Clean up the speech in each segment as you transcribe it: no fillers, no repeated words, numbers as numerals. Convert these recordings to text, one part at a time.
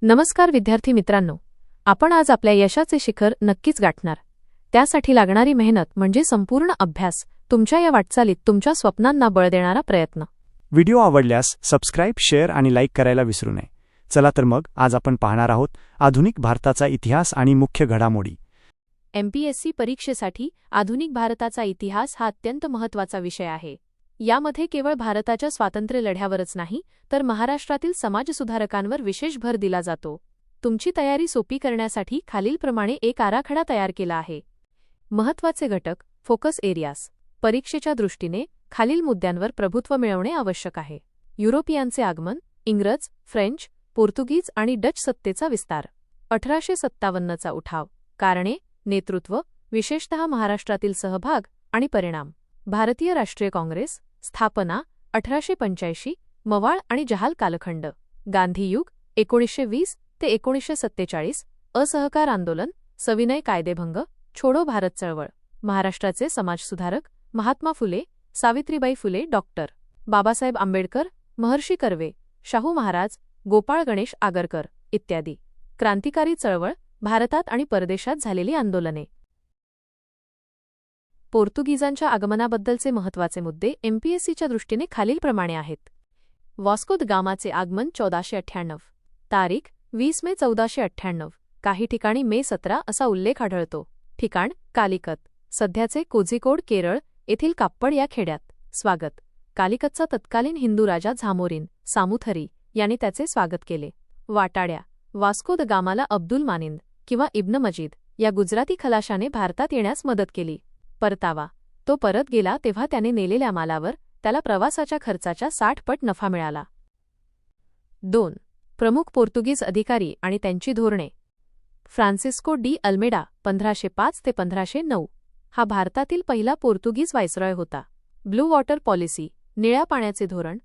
नमस्कार विद्यार्थी मित्रांनो, आपण आज आपल्या यशाचे शिखर नक्कीच गाठणार. त्यासाठी लागणारी मेहनत म्हणजे संपूर्ण अभ्यास, तुमच्या या वाटचालीत तुमच्या स्वप्नांना बळ देणारा प्रयत्न. व्हिडिओ आवडल्यास सबस्क्राईब, शेअर आणि लाईक करायला विसरू नये. चला तर मग आज आपण पाहणार आहोत आधुनिक भारताचा इतिहास आणि मुख्य घडामोडी. MPSC परीक्षेसाठी आधुनिक भारताचा इतिहास हा अत्यंत महत्त्वाचा विषय आहे. यामध्ये केवळ भारताच्या स्वातंत्र्य लढ्यावरच नाही, तर महाराष्ट्रातील समाजसुधारकांवर विशेष भर दिला जातो. तुमची तयारी सोपी करण्यासाठी खालीलप्रमाणे एक आराखडा तयार केला आहे. महत्त्वाचे घटक, फोकस एरियाज. परीक्षेच्या दृष्टीने खालील मुद्द्यांवर प्रभुत्व मिळवणे आवश्यक आहे. युरोपियनचे आगमन, इंग्रज, फ्रेंच, पोर्तुगीज आणि डच सत्तेचा विस्तार. 1857चा उठाव, कारणे, नेतृत्व, विशेषतः महाराष्ट्रातील सहभाग आणि परिणाम. भारतीय राष्ट्रीय काँग्रेस, स्थापना 1885, मवाळ आणि जहाल कालखंड. गांधीयुग 1920 ते 1947, असहकार आंदोलन, सविनय कायदेभंग, छोडो भारत चळवळ. महाराष्ट्राचे समाजसुधारक, महात्मा फुले, सावित्रीबाई फुले, डॉक्टर बाबासाहेब आंबेडकर, महर्षी कर्वे, शाहू महाराज, गोपाळ गणेश आगरकर इत्यादी. क्रांतिकारी चळवळ, भारतात आणि परदेशात झालेली आंदोलने. पोर्तुगीजांच्या आगमनाबद्दलचे महत्त्वाचे मुद्दे MPSCच्या दृष्टीने खालीलप्रमाणे आहेत. वास्को द गामाचे आगमन 1498. तारीख 20 मे 1498. काही ठिकाणी मे 17 असा उल्लेख आढळतो. ठिकाण कालिकत, सध्याचे कोझिकोड, केरळ येथील काप्पड या खेड्यात. स्वागत. कालिकतचा तत्कालीन हिंदू राजा झामोरीन सामुथरी याने त्याचे स्वागत केले. वाटाड्या. वास्को द गामाला अब्दुल मानिंद किंवा इब्न मजीद या गुजराती खलाशाने भारतात येण्यास मदत केली. परतावा. तो परत गेला तेव्हा त्याने नेलेल्या मालावर त्याला प्रवासाच्या खर्चाच्या 60 पट नफा मिळाला. 2. प्रमुख पोर्तुगीज अधिकारी आणि त्यांची धोरणे. फ्रान्सिस्को डी अल्मेडा 1505 ते 1509 हा भारतातील पहिला पोर्तुगीज व्हायसरॉय होता. ब्लू वॉटर पॉलिसी, निळ्या पाण्याचे धोरण.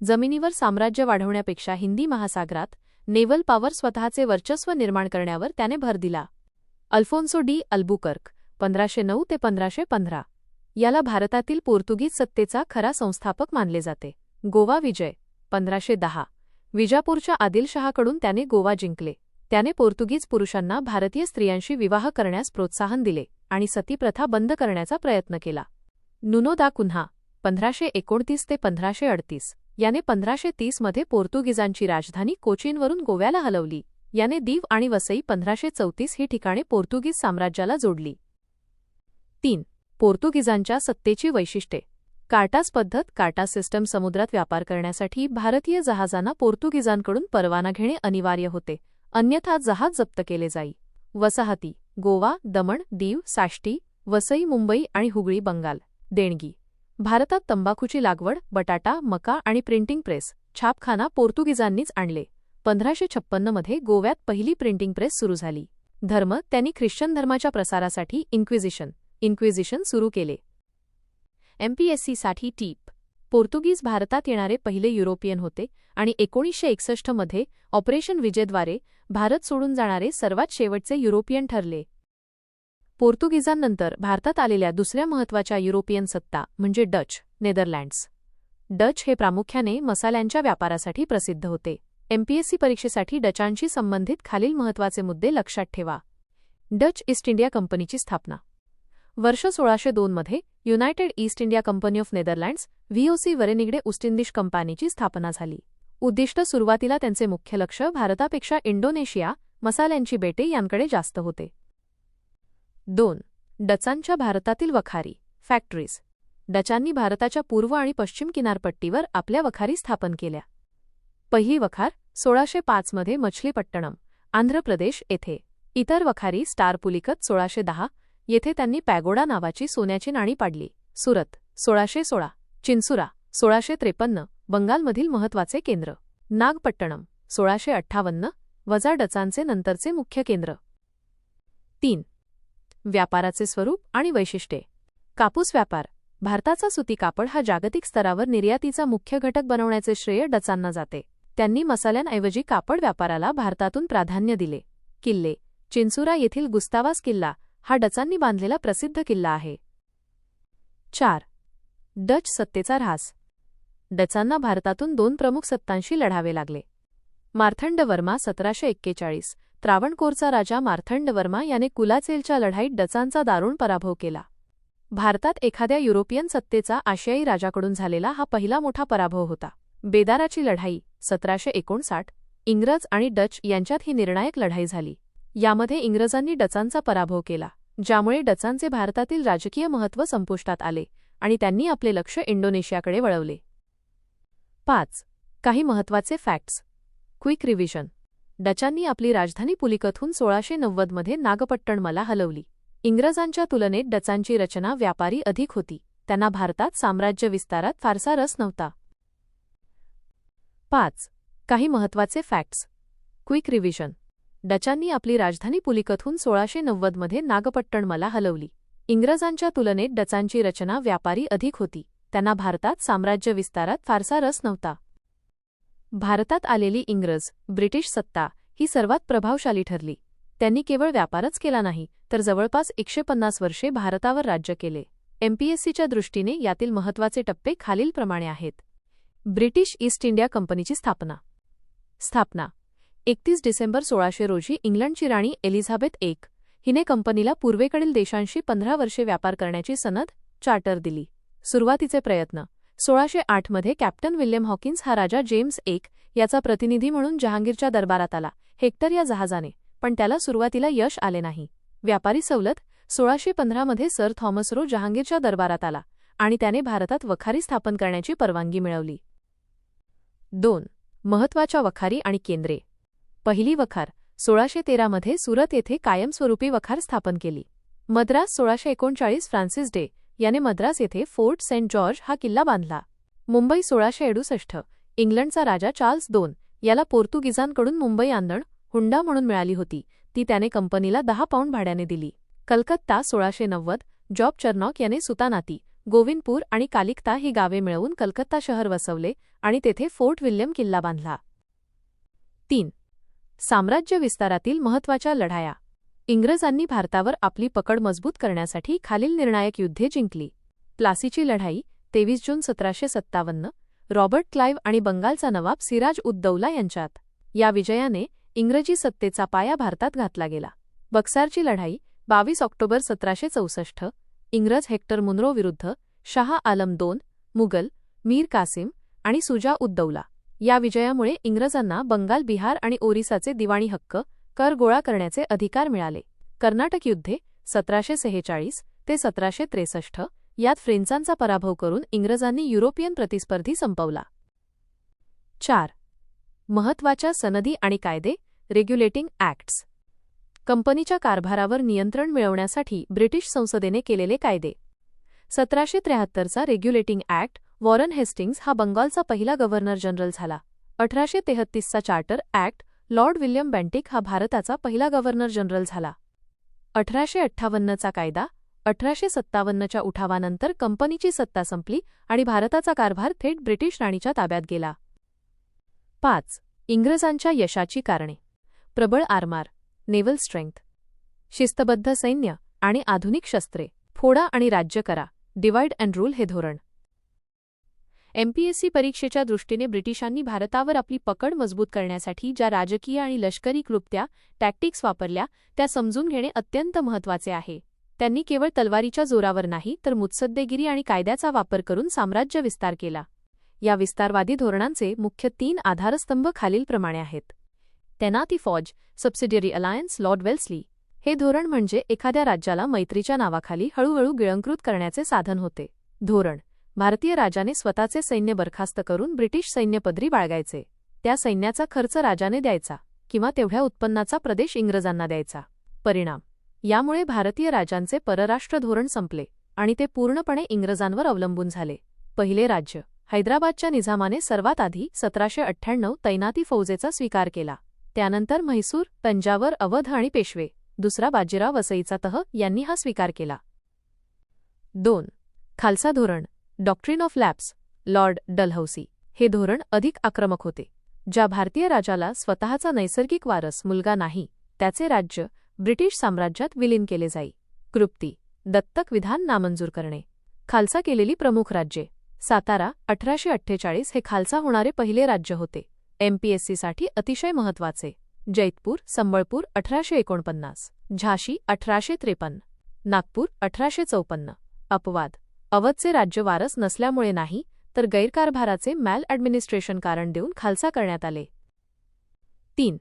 जमिनीवर साम्राज्य वाढवण्यापेक्षा हिंदी महासागरात नेव्हल पॉवर स्वतःचे वर्चस्व निर्माण करण्यावर त्याने भर दिला. अल्फोन्सो डी अल्बुकर्क 1509 ते 1515 याला भारतातील पोर्तुगीज सत्तेचा खरा संस्थापक मानले जाते. गोवा विजय 1510. विजापूरच्या आदिलशहाकडून त्याने गोवा जिंकले. त्याने पोर्तुगीज पुरुषांना भारतीय स्त्रियांशी विवाह करण्यास प्रोत्साहन दिले आणि सती प्रथा बंद करण्याचा प्रयत्न केला. नुनो दा कुन्हा 1529 ते 1538 याने 1530 मध्ये पोर्तुगीजांची राजधानी कोचीनवरून गोव्याला हलवली. याने दीव आणि वसई 1534 ही ठिकाणे पोर्तुगीज साम्राज्याला जोडली. 3. पोर्तुगीजांच्या सत्तेची वैशिष्ट्ये. कार्टास पद्धत. कार्टास सिस्टम समुद्रात व्यापार करण्यासाठी भारतीय जहाजांना पोर्तुगीजांकडून परवाना घेणे अनिवार्य होते, अन्यथा जहाज जप्त केले जाई. वसाहती. गोवा, दमण, दीव, साष्टी, वसई, मुंबई आणि हुगळी, बंगाल. देणगी. भारतात तंबाखूची लागवड, बटाटा, मका आणि प्रिंटिंग प्रेस, छापखाना पोर्तुगीजांनीच आणले. 1556 मध्ये गोव्यात पहिली प्रिंटिंग प्रेस सुरू झाली. धर्म. त्यांनी ख्रिश्चन धर्माच्या प्रसारासाठी इन्क्विजिशन सुरू केले. MPSCसाठी टीप. पोर्तुगीज भारतात येणारे पहिले युरोपियन होते आणि 1961 मध्ये ऑपरेशन विजयद्वारे भारत सोडून जाणारे सर्वात शेवटचे युरोपियन ठरले. पोर्तुगीजांनंतर भारतात आलेल्या दुसऱ्या महत्त्वाच्या युरोपियन सत्ता म्हणजे डच, नेदरलँड्स. डच हे प्रामुख्याने मसाल्यांच्या व्यापारासाठी प्रसिद्ध होते. MPSC परीक्षेसाठी डचांशी संबंधित खालील महत्त्वाचे मुद्दे लक्षात ठेवा. डच ईस्ट इंडिया कंपनीची स्थापना. वर्ष 1602 मध्ये United east India company of Netherlands VOC वेरेनिग्डे ऊस्टिंदिश कंपनीची स्थापना झाली. उद्दिष्ट. सुरुवातीला त्यांचे मुख्य लक्ष भारतापेक्षा इंडोनेशिया, मसाल्यांची बेटे यांकडे जास्त होते. 2. डचांच्या भारतातील वखारी, फॅक्टरीज. डचांनी भारताच्या पूर्व आणि पश्चिम किनारपट्टीवर आपल्या वखारी स्थापन केल्या. पहिली वखार 1605 मध्ये मछलीपट्टणम, आंध्र प्रदेश येथे. इतर वखारी स्टार पुलिकत 1610 येथे त्यांनी पॅगोडा नावाची सोन्याची नाणी पाडली. सुरत 1616, चिन्सुरा 1653 बंगालमधील महत्त्वाचे केंद्र. नागपट्टणम 1658 वजा डचांचे नंतरचे मुख्य केंद्र. 3. व्यापाराचे स्वरूप आणि वैशिष्ट्ये. कापूस व्यापार. भारताचा सुती कापड हा जागतिक स्तरावर निर्यातीचा मुख्य घटक बनवण्याचे श्रेय डचांना जाते. त्यांनी मसाल्यांऐवजी कापड व्यापाराला भारतातून प्राधान्य दिले. किल्ले. चिन्सुरा येथील गुस्तावास किल्ला हा डचांनी बांधलेला प्रसिद्ध किल्ला आहे. 4. डच सत्तेचा ऱ्हास. डचांना भारतातून 2 प्रमुख सत्तांशी लढावे लागले. मार्तंडवर्मा 1741. त्रावणकोरचा राजा मार्तंडवर्मा याने कुलाचेलच्या लढाईत डचांचा दारुण पराभव केला. भारतात एखाद्या युरोपियन सत्तेचा आशियाई राजाकडून झालेला हा पहिला मोठा पराभव होता. बेदाराची लढाई 1759. इंग्रज आणि डच यांच्यात ही निर्णायक लढाई झाली. यामध्ये इंग्रजांनी डचांचा पराभव केला, ज्यामुळे डचांचे भारतातील राजकीय महत्त्व संपुष्टात आले आणि त्यांनी आपले लक्ष इंडोनेशियाकडे वळवले. 5. काही महत्त्वाचे फॅक्ट्स. Quick revision. डचांनी आपली राजधानी पुलिकतहून 1690 मध्ये नागपट्टणमला हलवली. इंग्रजांच्या तुलनेत डचांची रचना व्यापारी अधिक होती. त्यांना भारतात साम्राज्य विस्तारात फारसा रस नव्हता. 5. काही महत्त्वाचे फॅक्ट्स. Quick revision. डचांनी आपली राजधानी पुलिकतहून 1690 मध्ये नागपट्टणमला हलवली. इंग्रजांच्या तुलनेत डचांची रचना व्यापारी अधिक होती. त्यांना भारतात साम्राज्य विस्तारात फारसा रस नव्हता. भारतात आलेली इंग्रज, ब्रिटिश सत्ता ही सर्वात प्रभावशाली ठरली. त्यांनी केवळ व्यापारच केला नाही, तर जवळपास 150 वर्षे भारतावर राज्य केले. एमपीएससीच्या दृष्टीने यातील महत्त्वाचे टप्पे खालीलप्रमाणे आहेत. ब्रिटिश ईस्ट इंडिया कंपनीची स्थापना. 31 डिसेंबर 1600 रोजी इंग्लंडची राणी एलिझाबेथ एक हिने कंपनीला पूर्वेकडील देशांशी 15 वर्षे व्यापार करण्याची सनद चार्टर दिली. सुरुवातीचे प्रयत्न. 1608 मध्ये कॅप्टन विल्यम हॉकिन्स हा राजा जेम्स एक याचा प्रतिनिधी म्हणून जहांगीरच्या दरबारात आला, हेक्टर या जहाजाने, पण त्याला सुरुवातीला यश आले नाही. व्यापारी सवलत. 1615 मध्ये सर थॉमस रो जहांगीरच्या दरबारात आला आणि त्याने भारतात वखारी स्थापन करण्याची परवानगी मिळवली. 2. महत्त्वाच्या वखारी आणि केंद्रे. पहिली वखार. 1613 मध्ये सुरत येथे कायमस्वरूपी वखार स्थापन केली. मद्रास. 1639 फ्रान्सिस डे याने मद्रास येथे फोर्ट सेंट जॉर्ज हा किल्ला बांधला. मुंबई. 1668 इंग्लंडचा राजा चार्ल्स II याला पोर्तुगीजांकडून मुंबई आंदण हुंडा म्हणून मिळाली होती, ती त्याने कंपनीला 10 पाऊंड भाड्याने दिली. कलकत्ता. 1690 जॉब चर्नॉक याने सुतानाती, गोविंदपूर आणि कालिकता ही गावे मिळवून कलकत्ता शहर वसवले आणि तेथे फोर्ट विल्यम किल्ला बांधला. 3. साम्राज्य विस्तारातील महत्त्वाच्या लढाया. इंग्रजांनी भारतावर आपली पकड मजबूत करण्यासाठी खालील निर्णायक युद्धे जिंकली. प्लासीची लढाई 23 जून 1757. रॉबर्ट क्लाइव्ह आणि बंगालचा नवाब सिराज उद दौला यांच्यात. या विजयाने इंग्रजी सत्तेचा पाया भारतात घातला गेला. बक्सारची लढाई 22 ऑक्टोबर 1764. इंग्रज हेक्टर मुनरो विरुद्ध शाह आलम II, मुघल, मीर कासिम आणि सुजा उद दौला. या विजयामुळे इंग्रजांना बंगाल, बिहार आणि ओरिसाचे दिवाणी हक्क, कर गोळा करण्याचे अधिकार मिळाले. कर्नाटक युद्धे 1746 ते 1763. यात फ्रेंचांचा पराभव करून इंग्रजांनी युरोपियन प्रतिस्पर्धी संपवला. 4. महत्त्वाच्या सनदी आणि कायदे. Regulating acts. कंपनीच्या कारभारावर नियंत्रण मिळवण्यासाठी ब्रिटिश संसदेने केलेले कायदे. 1773चा रेग्युलेटिंग ॲक्ट. वॉरन हेस्टिंग्ज हा बंगालचा पहिला गव्हर्नर जनरल झाला. 1833चा charter act. Lord William Bentinck हा भारताचा पहिला गव्हर्नर जनरल झाला. 1858चा कायदा. 1857च्या उठावानंतर कंपनीची सत्ता संपली आणि भारताचा कारभार थेट ब्रिटिश राणीच्या ताब्यात गेला. 5. इंग्रजांच्या यशाची कारणे. प्रबळ आरमार, नेव्हल स्ट्रेंथ, शिस्तबद्ध सैन्य आणि आधुनिक शस्त्रे. फोडा आणि राज्य करा, डिवाइड अँड रूल हे धोरण. एमपीएससी परीक्षेच्या दृष्टीने ब्रिटिशांनी भारतावर आपली पकड मजबूत करण्यासाठी ज्या राजकीय आणि लष्करी क्लृप्त्या, टॅक्टिक्स वापरल्या त्या समजून घेणे अत्यंत महत्त्वाचे आहे. त्यांनी केवळ तलवारीच्या जोरावर नाही तर मुत्सद्देगिरी आणि कायद्याचा वापर करून साम्राज्य विस्तार केला. या विस्तारवादी धोरणांचे मुख्य 3 आधारस्तंभ खालीलप्रमाणे आहेत. तैनाती फौज, सबसिडियरी अलायन्स. लॉर्ड वेल्स्ली. हे धोरण म्हणजे एखाद्या राज्याला मैत्रीच्या नावाखाली हळूहळू गिळंकृत करण्याचे साधन होते. धोरण. भारतीय राजाने स्वतःचे सैन्य बरखास्त करून ब्रिटिश सैन्यपदरी बाळगायचे. त्या सैन्याचा खर्च राजाने द्यायचा किंवा तेवढ्या उत्पन्नाचा प्रदेश इंग्रजांना द्यायचा. परिणाम. यामुळे भारतीय राजांचे परराष्ट्र धोरण संपले आणि ते पूर्णपणे इंग्रजांवर अवलंबून झाले. पहिले राज्य. हैदराबादच्या निझामाने सर्वात आधी 1798 तैनाती फौजेचा स्वीकार केला. त्यानंतर म्हैसूर, तंजावर, अवध आणि पेशवे. दुसरा बाजीराव वसईचा तह यांनी हा स्वीकार केला. 2. खालसा धोरण. Doctrine of lapse. Lord Dalhousie. हे धोरण अधिक आक्रमक होते. ज्या भारतीय राजाला स्वतःचा नैसर्गिक वारस मुलगा नाही, त्याचे राज्य ब्रिटिश साम्राज्यात विलीन केले जाई. कृप्ती. दत्तक विधान नामंजूर करणे. खालसा केलेली प्रमुख राज्ये. सातारा 1848 हे खालसा होणारे पहिले राज्य होते. एमपीएससीसाठी अतिशय महत्त्वाचे. जैतपूर संबळपूर 1849, झाशी 1853, नागपूर 1854. अपवाद: अवधचे राज्य वारस नसल्यामुळे नाही, तर गैरकारभाराचे मॅल ॲडमिनिस्ट्रेशन कारण देऊन खालसा करण्यात आले. 3.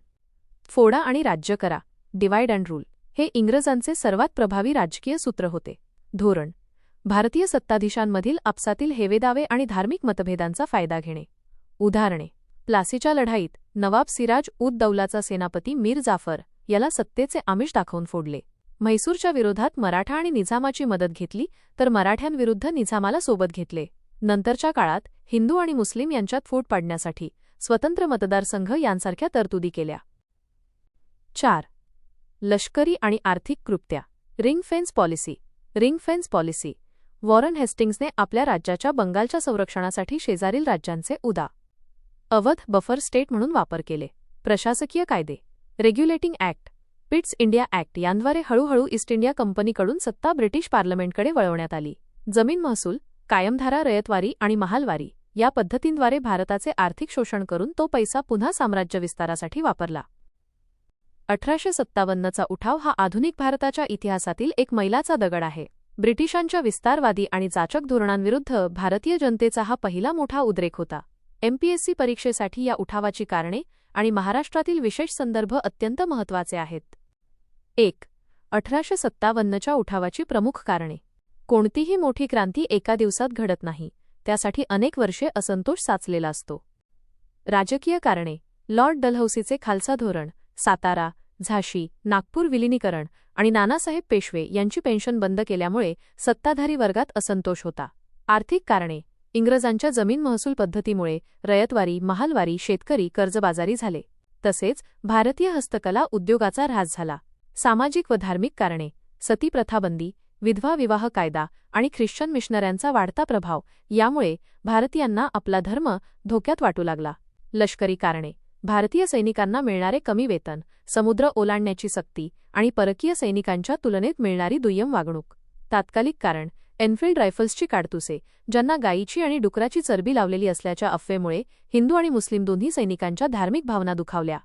फोडा आणि राज्य करा, डिवाइड अँड रूल, हे इंग्रजांचे सर्वात प्रभावी राजकीय सूत्र होते. धोरण: भारतीय सत्ताधीशांमधील आपसातील हेवेदावे आणि धार्मिक मतभेदांचा फायदा घेणे. उदाहरणे: प्लासीच्या लढाईत नवाब सिराज उद दौलाचा सेनापती मीर जाफर याला सत्तेचे आमिष दाखवून फोडले. म्हैसूरच्या विरोधात मराठा आणि निझामाची मदत घेतली, तर मराठ्यांविरुद्ध निझामाला सोबत घेतले. नंतरच्या काळात हिंदू आणि मुस्लिम यांच्यात फूट पाडण्यासाठी स्वतंत्र मतदारसंघ यांसारख्या तरतुदी केल्या. 4. लष्करी आणि आर्थिक कृत्या, ring fence policy. Ring fence policy: Warren हेस्टिंग्सने आपल्या राज्याच्या बंगालच्या संरक्षणासाठी शेजारील राज्यांचे उदा. अवध बफर स्टेट म्हणून वापर केले. प्रशासकीय कायदे, regulating act, Pitt's India act यांद्वारे हळूहळू ईस्ट इंडिया कंपनीकडून सत्ता ब्रिटिश पार्लमेंटकडे वळवण्यात आली. जमीन महसूल, कायमधारा रयतवारी आणि महालवारी या पद्धतींद्वारे भारताचे आर्थिक शोषण करून तो पैसा पुन्हा साम्राज्य विस्तारासाठी वापरला. 1857चा उठाव हा आधुनिक भारताच्या इतिहासातील एक मैलाचा दगड आहे. ब्रिटिशांच्या विस्तारवादी आणि जाचक धोरणांविरुद्ध भारतीय जनतेचा हा पहिला मोठा उद्रेक होता. एमपीएससी परीक्षेसाठी या उठावाची कारणे आणि महाराष्ट्रातील विशेष संदर्भ अत्यंत महत्त्वाचे आहेत. 1. 1857च्या उठावाची प्रमुख कारणे. कोणतीही मोठी क्रांती एका दिवसात घडत नाही, त्यासाठी अनेक वर्षे असंतोष साचलेला असतो. राजकीय कारणे: लॉर्ड डलहौसीचे खालसा धोरण, सातारा, झाशी, नागपूर विलिनीकरण आणि नानासाहेब पेशवे यांची पेन्शन बंद केल्यामुळे सत्ताधारी वर्गात असंतोष होता. आर्थिक कारणे: इंग्रजांच्या जमीन महसूल पद्धतीमुळे रयतवारी, महालवारी शेतकरी कर्जबाजारी झाले. तसेच भारतीय हस्तकला उद्योगाचा ऱ्हास झाला. सामाजिक व धार्मिक कारणे: सती प्रथाबंदी, विधवा विवाह कायदा आणि ख्रिश्चन मिशनऱ्यांचा वाढता प्रभाव यामुळे भारतीयांना आपला धर्म धोक्यात वाटू लागला. लष्करी कारणे: भारतीय सैनिकांना मिळणारे कमी वेतन, समुद्र ओलांडण्याची सक्ती आणि परकीय सैनिकांच्या तुलनेत मिळणारी दुय्यम वागणूक. तात्कालिक कारण: एनफिल्ड रायफल्सची काडतुसे, ज्यांना गायीची आणि डुकराची चरबी लावलेली असल्याच्या अफवेमुळे हिंदू आणि मुस्लिम दोन्ही सैनिकांच्या धार्मिक भावना दुखावल्या.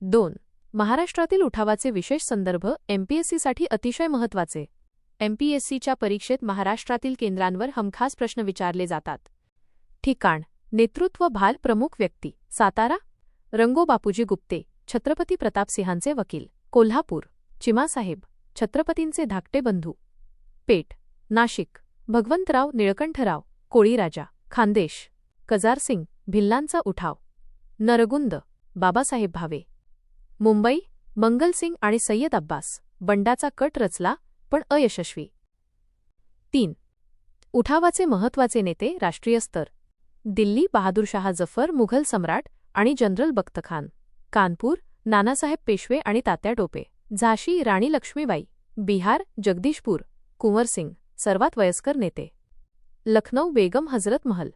2. महाराष्ट्रातील उठावाचे विशेष संदर्भ एमपीएससीसाठी अतिशय महत्त्वाचे. एमपीएससीच्या परीक्षेत महाराष्ट्रातील केंद्रांवर हमखास प्रश्न विचारले जातात. ठिकाण: नेतृत्व भाल प्रमुख व्यक्ती: सातारा, रंगो बापूजी गुप्ते, छत्रपती प्रतापसिंहांचे वकील. कोल्हापूर, चिमासाहेब, छत्रपतींचे धाकटे बंधू. पेठ, नाशिक, भगवंतराव निळकंठराव, कोळीराजा. खानदेश, कजारसिंग, भिल्लांचा उठाव. नरगुंद, बाबासाहेब भावे. मुंबई, मंगलसिंग आणि सय्यद अब्बास. बंडाचा कट रचला पण अयशस्वी. 3. उठावाचे महत्त्वाचे नेते राष्ट्रीय स्तर: दिल्ली, बहादूरशाह जफर, मुघल सम्राट आणि जनरल बख्तखान. कानपूर, नानासाहेब पेशवे आणि तात्या टोपे. झाशी, राणी लक्ष्मीबाई. बिहार, जगदीशपूर, कुंवर सिंग, सर्वात वयस्कर नेते. लखनौ, बेगम हजरत महल.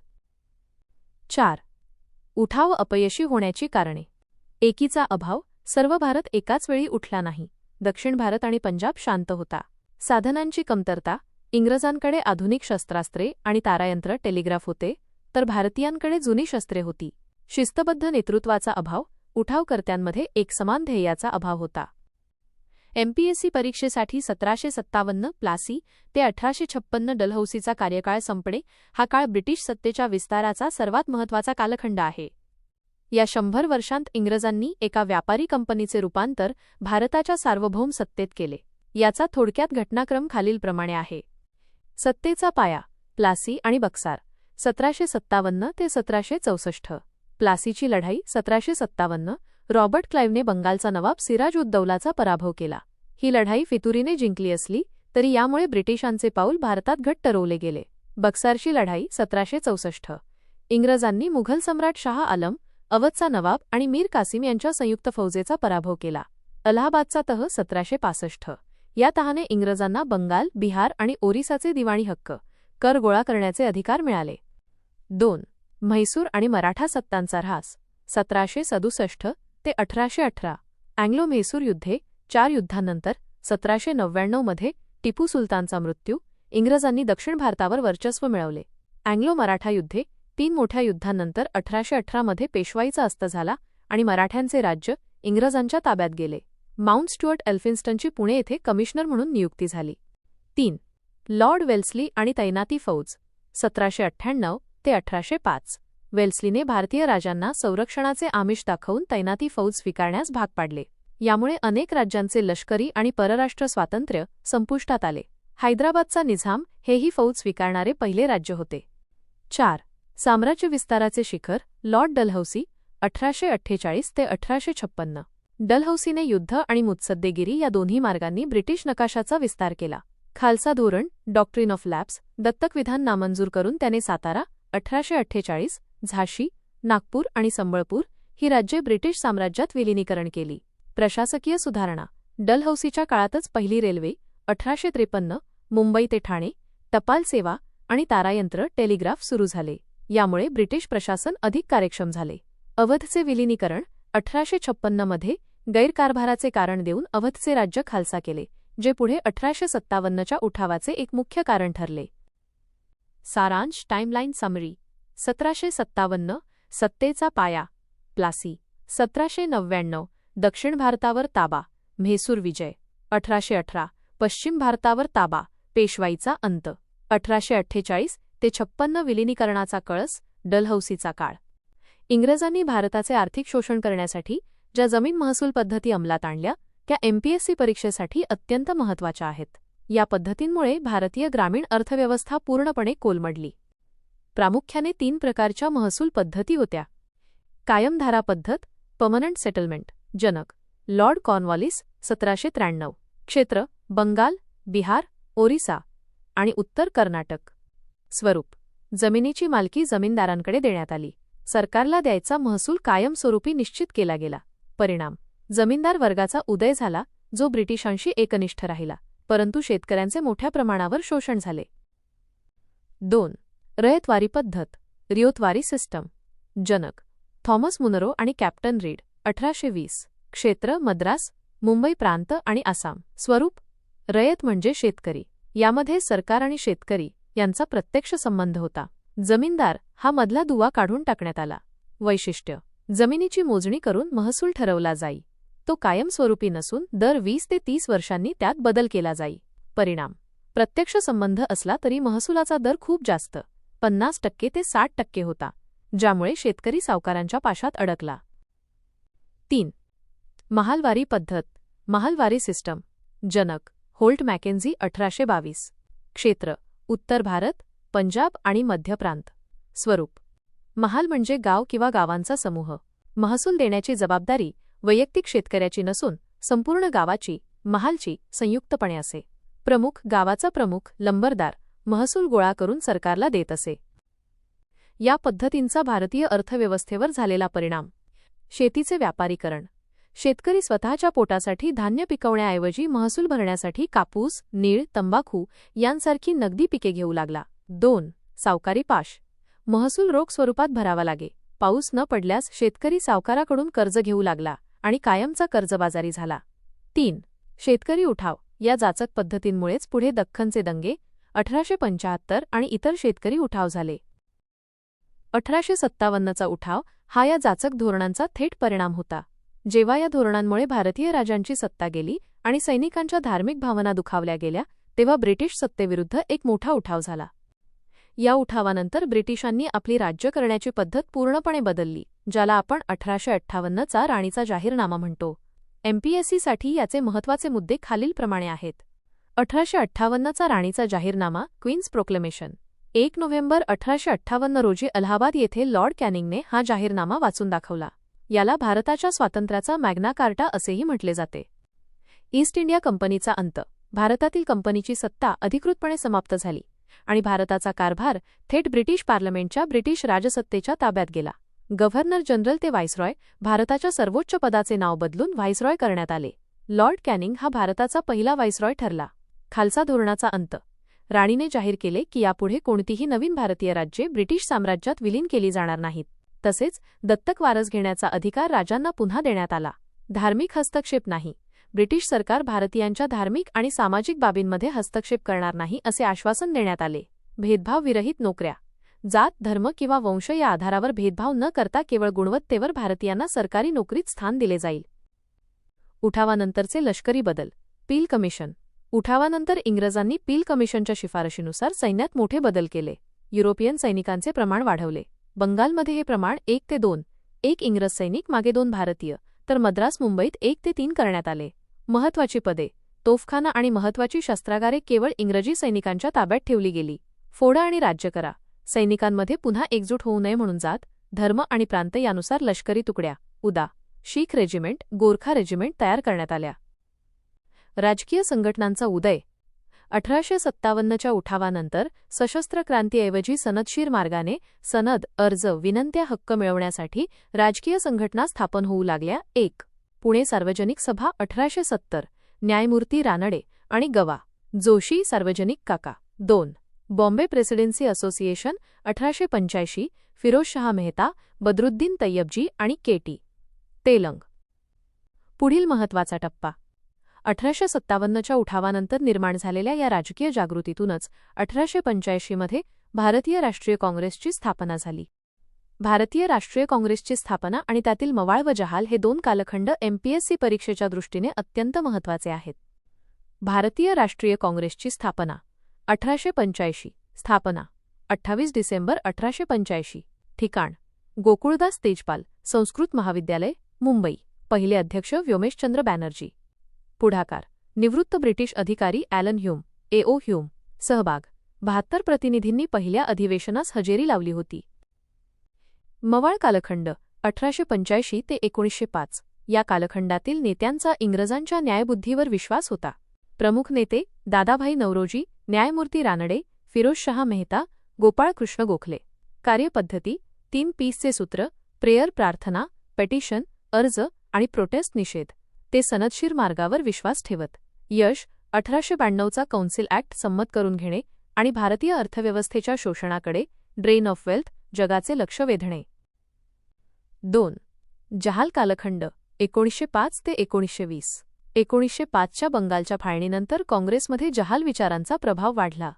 4. उठाव अपयशी होण्याची कारणे: एकीचा अभाव, सर्व भारत एकाच वेळी उठला नाही. दक्षिण भारत आणि पंजाब शांत होता. साधनांची कमतरता, इंग्रजांकडे आधुनिक शस्त्रास्त्रे आणि तारायंत्र टेलिग्राफ होते, तर भारतीयांकडे जुनी शस्त्रे होती. शिस्तबद्ध नेतृत्वाचा अभाव, उठावकर्त्यांमध्ये एकसमान ध्येयाचा अभाव होता. एमपीएससी परीक्षेसाठी 1757 प्लासी ते 1856 डलहौसीचा कार्यकाळ संपणे हा काळ ब्रिटिश सत्तेच्या विस्ताराचा सर्वात महत्त्वाचा कालखंड आहे. या 100 वर्षांत इंग्रजांनी एका व्यापारी कंपनीचे रूपांतर भारताच्या सार्वभौम सत्तेत केले. याचा थोडक्यात घटनाक्रम खालीलप्रमाणे आहे. सत्तेचा पाया: प्लासी आणि बक्सार, 1757 ते 1764. प्लासीची लढाई 1757. रॉबर्ट क्लाइव्हने बंगालचा नवाब सिराज उद दौलाचा पराभव केला. ही लढाई फितुरीने जिंकली असली तरी यामुळे ब्रिटिशांचे पाऊल भारतात घट्ट रोवले गेले. बक्सारची लढाई 1764. इंग्रजांनी मुघल सम्राट शाह आलम, अवधचा नवाब आणि मीर कासिम यांच्या संयुक्त फौजेचा पराभव केला. अलाहाबादचा तह 1765. या तहाने इंग्रजांना बंगाल, बिहार आणि ओरिसाचे दिवाणी हक्क, कर गोळा करण्याचे अधिकार मिळाले. 2. म्हैसूर आणि मराठा सत्तांचा ऱ्हास 1767 ते 1818. अँग्लो-म्हैसूर युद्धे. 4 युद्धांनंतर 1799 मध्ये टिपू सुलतानचा मृत्यू. इंग्रजांनी दक्षिण भारतावर वर्चस्व मिळवले. अँग्लो-मराठा युद्धे. 3 मोठ्या युद्धांनंतर 1818 मध्ये पेशवाईचा अस्त झाला आणि मराठ्यांचे राज्य इंग्रजांच्या ताब्यात गेले. माउंट स्टुअर्ट एल्फिन्स्टनची पुणे येथे कमिशनर म्हणून नियुक्ती झाली. 3. लॉर्ड वेल्स्ली आणि तैनाती फौज 1798 ते 1805. वेल्स्लीने भारतीय राजांना संरक्षणाचे आमिष दाखवून तैनाती फौज स्वीकारण्यास भाग पाडले. यामुळे अनेक राज्यांचे लष्करी आणि परराष्ट्र स्वातंत्र्य संपुष्टात आले. हैदराबादचा निझाम हेही फौज स्वीकारणारे पहिले राज्य होते. 4. साम्राज्य विस्ताराचे शिखर लॉर्ड डलहौसी 1848 ते 1856. डलहौसीने युद्ध आणि मुत्सद्देगिरी या दोन्ही मार्गांनी ब्रिटिश नकाशाचा विस्तार केला. खालसा धोरण डॉक्ट्रिन ऑफ लॅप्स दत्तक विधान नामंजूर करून त्याने सातारा 1848, झाशी, नागपूर आणि संबळपूर ही राज्ये ब्रिटिश साम्राज्यात विलिनीकरण केली. प्रशासकीय सुधारणा डलहौसीच्या काळातच पहिली रेल्वे 1853, मुंबई ते ठाणे, टपाल सेवा आणि तारायंत्र टेलिग्राफ सुरू झाले. यामुळे ब्रिटिश प्रशासन अधिक कार्यक्षम झाले. अवधचे विलिनीकरण 1856 मध्ये गैरकारभाराचे कारण देऊन अवधचे राज्य खालसा केले, जे पुढे 1857च्या उठावाचे एक मुख्य कारण ठरले. सारांश टाइमलाईन समरी 1757 सत्तेचा पाया प्लासी 1799 दक्षिण भारतावर ताबा म्हैसूर विजय 1818 पश्चिम भारतावर ताबा पेशवाईचा अंत 1848 ते 56 विलिनीकरणाचा कळस डलहौसीचा काळ. इंग्रजांनी भारताचे आर्थिक शोषण करण्यासाठी ज्या जमीन महसूल पद्धती अंमलात आणल्या त्या MPSC परीक्षेसाठी अत्यंत महत्त्वाच्या आहेत. या पद्धतींमुळे भारतीय ग्रामीण अर्थव्यवस्था पूर्णपणे कोलमडली. प्रामुख्याने 3 प्रकारच्या महसूल पद्धती होत्या. कायमधारा पद्धत पर्मनंट सेटलमेंट जनक लॉर्ड कॉर्नवॉलिस 1793. क्षेत्र बंगाल, बिहार, ओरिसा आणि उत्तर कर्नाटक. स्वरूप जमिनीची मालकी जमीनदारांकडे देण्यात आली. सरकारला द्यायचा महसूल कायमस्वरूपी निश्चित केला गेला. परिणाम जमीनदार वर्गाचा उदय झाला, जो ब्रिटिशांशी एकनिष्ठ राहिला, परंतु शेतकऱ्यांचे मोठ्या प्रमाणावर शोषण झाले. 2. रयतवारी पद्धत रियोतवारी सिस्टम जनक थॉमस मुनरो आणि कॅप्टन रीड 1820. क्षेत्र मद्रास, मुंबई प्रांत आणि आसाम. स्वरूप रयत म्हणजे शेतकरी. यामध्ये सरकार आणि शेतकरी यांचा प्रत्यक्ष संबंध होता. जमीनदार हा मधला दुवा काढून टाकण्यात आला. वैशिष्ट्य जमिनीची मोजणी करून महसूल ठरवला जाई. तो कायमस्वरूपी नसून दर 20 ते 30 वर्षांनी त्यात बदल केला जाई. परिणाम प्रत्यक्ष संबंध असला तरी महसुलाचा दर खूप जास्त 50% ते 60% होता, ज्यामुळे शेतकरी सावकारांच्या पाशात अडकला. 3. महालवारी पद्धत महालवारी सिस्टम जनक होल्ट मॅकेन्झी 1822. क्षेत्र उत्तर भारत, पंजाब आणि मध्य प्रांत. स्वरूप महाल म्हणजे गाव किंवा गावांचा समूह. महसूल देण्याची जबाबदारी वैयक्तिक शेतकऱ्याची नसून संपूर्ण गावाची महालची संयुक्तपणे असे. प्रमुख गावाचा प्रमुख लंबरदार महसूल गोळा करून सरकारला देत असे. या पद्धतींचा भारतीय अर्थव्यवस्थेवर झालेला परिणाम शेतीचे व्यापारीकरण. शेतकरी स्वतःच्या पोटासाठी धान्य पिकवण्याऐवजी महसूल भरण्यासाठी कापूस, नीळ, तंबाखू यांसारखी नगदी पिके घेऊ लागला. 2. सावकारी पाश महसूल रोख स्वरूपात भरावा लागे. पाऊस न पडल्यास शेतकरी सावकाराकडून कर्ज घेऊ लागला आणि कायमचा कर्जबाजारी झाला. 3. शेतकरी उठाव या जाचक पद्धतींमुळेच पुढे दख्खनचे दंगे 1875 आणि इतर शेतकरी उठाव झाले. 1857चा उठाव हा या जाचक धोरणांचा थेट परिणाम होता. जेव्हा या धोरणांमुळे भारतीय राजांची सत्ता गेली आणि सैनिकांच्या धार्मिक भावना दुखावल्या गेल्या, तेव्हा ब्रिटिश सत्तेविरुद्ध एक मोठा उठाव झाला. या उठावानंतर ब्रिटिशांनी आपली राज्य करण्याची पद्धत पूर्णपणे बदलली, ज्याला आपण 1858चा राणीचा जाहीरनामा म्हणतो. MPSCसाठी याचे महत्त्वाचे मुद्दे खालीलप्रमाणे आहेत. 1858चा राणीचा जाहीरनामा क्वीन्स प्रोक्लेमेशन 1 नोव्हेंबर 1858 रोजी अलाहाबाद येथे लॉर्ड कॅनिंगने हा जाहीरनामा वाचून दाखवला. याला भारताच्या स्वातंत्र्याचा मॅग्ना कार्टा असेही म्हटले जाते. ईस्ट इंडिया कंपनीचा अंत भारतातील कंपनीची सत्ता अधिकृतपणे समाप्त झाली आणि भारताचा कारभार थेट ब्रिटिश पार्लमेंटच्या ब्रिटिश राजसत्तेच्या ताब्यात गेला. गव्हर्नर जनरल ते व्हाईसरॉय भारताच्या सर्वोच्च पदाचे नाव बदलून व्हाईसरॉय करण्यात आले. लॉर्ड कॅनिंग हा भारताचा पहिला व्हाईसरॉय ठरला. खालसा धोरणाचा अंत राणीने जाहीर केले की यापुढे कोणतीही नवीन भारतीय राज्ये ब्रिटिश साम्राज्यात विलीन केली जाणार नाहीत. तसेच दत्तक वारस घेण्याचा अधिकार राजांना पुन्हा देण्यात आला. धार्मिक हस्तक्षेप नाही. ब्रिटिश सरकार भारतीयांच्या धार्मिक आणि सामाजिक बाबींमध्ये हस्तक्षेप करणार नाही असे आश्वासन देण्यात आले. भेदभाव विरहित नोकऱ्या जात, धर्म किंवा वंश या आधारावर भेदभाव न करता केवळ गुणवत्तेवर भारतीयांना सरकारी नोकरीत स्थान दिले जाईल. उठावानंतरचे लष्करी बदल. Peel commission. उठावानंतर इंग्रजांनी पील कमिशनच्या शिफारशीनुसार सैन्यात मोठे बदल केले. युरोपियन सैनिकांचे प्रमाण वाढवले. बंगालमध्ये हे प्रमाण 1 ते 2, 1 इंग्रज सैनिक मागे 2 भारतीय, तर मद्रास मुंबईत 1 ते 3 करण्यात आले. महत्त्वाची पदे. तोफखाना आणि महत्त्वाची शस्त्रागारे केवळ इंग्रजी सैनिकांच्या ताब्यात ठेवली गेली. फोडा आणि राज्य करा. सैनिकांमध्ये पुन्हा एकजूट होऊ नये म्हणून जात, धर्म आणि प्रांत यानुसार लष्करी तुकड्या, उदा. शीख रेजिमेंट, गोरखा रेजिमेंट तयार करण्यात आल्या. राजकीय संघटनांचा उदय. 1857च्या उठावानंतर सशस्त्र क्रांतीऐवजी सनदशीर मार्गाने सनद, अर्ज, विनंत्या हक्क मिळवण्यासाठी राजकीय संघटना स्थापन होऊ लागल्या. 1. पुणे सार्वजनिक सभा 1870, न्यायमूर्ती रानडे आणि गवा. जोशी, सार्वजनिक काका. 2. बॉम्बे प्रेसिडेन्सी असोसिएशन 1885, फिरोजशहा मेहता, बदरुद्दीन तय्यबजी आणि के.टी. तेलंग. पुढील महत्त्वाचा टप्पा. 1857च्या उठावानंतर निर्माण झालेल्या या राजकीय जागृतीतूनच 1885मध्ये भारतीय राष्ट्रीय काँग्रेसची स्थापना झाली. भारतीय राष्ट्रीय काँग्रेसची स्थापना आणि त्यातील मवाळ व जहाल हे 2 कालखंड एमपीएससी परीक्षेच्या दृष्टीने अत्यंत महत्त्वाचे आहेत. भारतीय राष्ट्रीय काँग्रेसची स्थापना. 1885. स्थापना 28 डिसेंबर 1885. ठिकाण गोकुळदास तेजपाल, संस्कृत महाविद्यालय, मुंबई. पहिले अध्यक्ष व्योमेशचंद्र बॅनर्जी. पुढाकार निवृत्त ब्रिटिश अधिकारी ॲलन ह्यूम, ए.ओ. ह्यूम. सहभाग 72 प्रतिनिधींनी पहिल्या अधिवेशनास हजेरी लावली होती. मवाळ कालखंड 1885 ते 1905. या कालखंडातील नेत्यांचा इंग्रजांच्या न्यायबुद्धीवर विश्वास होता. प्रमुख नेते दादाभाई नौरोजी, न्यायमूर्ती रानडे, फिरोजशहा मेहता, गोपाळकृष्ण गोखले. कार्यपद्धती 3 पीसचे सूत्र: प्रेयर, प्रार्थना, पेटिशन, अर्ज आणि प्रोटेस्ट, निषेध. ते सनदशीर मार्गावर विश्वास ठेवत. यश 1892चा कौन्सिल ॲक्ट संमत करून घेणे आणि भारतीय अर्थव्यवस्थेच्या शोषणाकडे, ड्रेन ऑफ वेल्थ, जगाचे लक्ष वेधणे. 2. जहाल कालखंड 1905 ते 1920. 1905च्या बंगालच्या फाळणीनंतर काँग्रेसमध्ये जहाल विचारांचा प्रभाव वाढला.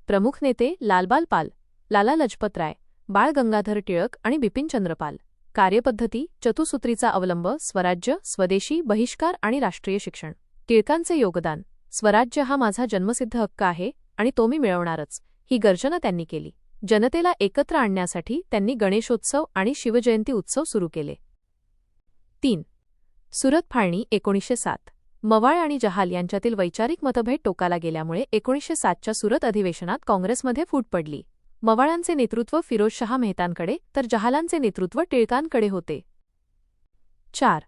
प्रमुख नेते लालबाल पाल, लाला लजपत राय, बाळ गंगाधर टिळक आणि बिपिनचंद्र पाल. कार्यपद्धती चतुसूत्रीचा अवलंब: स्वराज्य, स्वदेशी, बहिष्कार आणि राष्ट्रीय शिक्षण. टिळकांचे योगदान: स्वराज्य हा माझा जन्मसिद्ध हक्क आहे आणि तो मी मिळवणारच, ही गर्जना त्यांनी केली. जनतेला एकत्र आणण्यासाठी त्यांनी गणेशोत्सव आणि शिवजयंती उत्सव सुरू केले. 3. सुरत फाळणी 1907. मवाळ आणि जहाल यांच्यातील वैचारिक मतभेद टोकाला गेल्यामुळे 1907च्या सुरत अधिवेशनात काँग्रेसमध्ये फूट पडली. मवाळांचे नेतृत्व फिरोजशहा मेहतांकडे तर जहालांचे नेतृत्व टिळकांकडे होते. 4.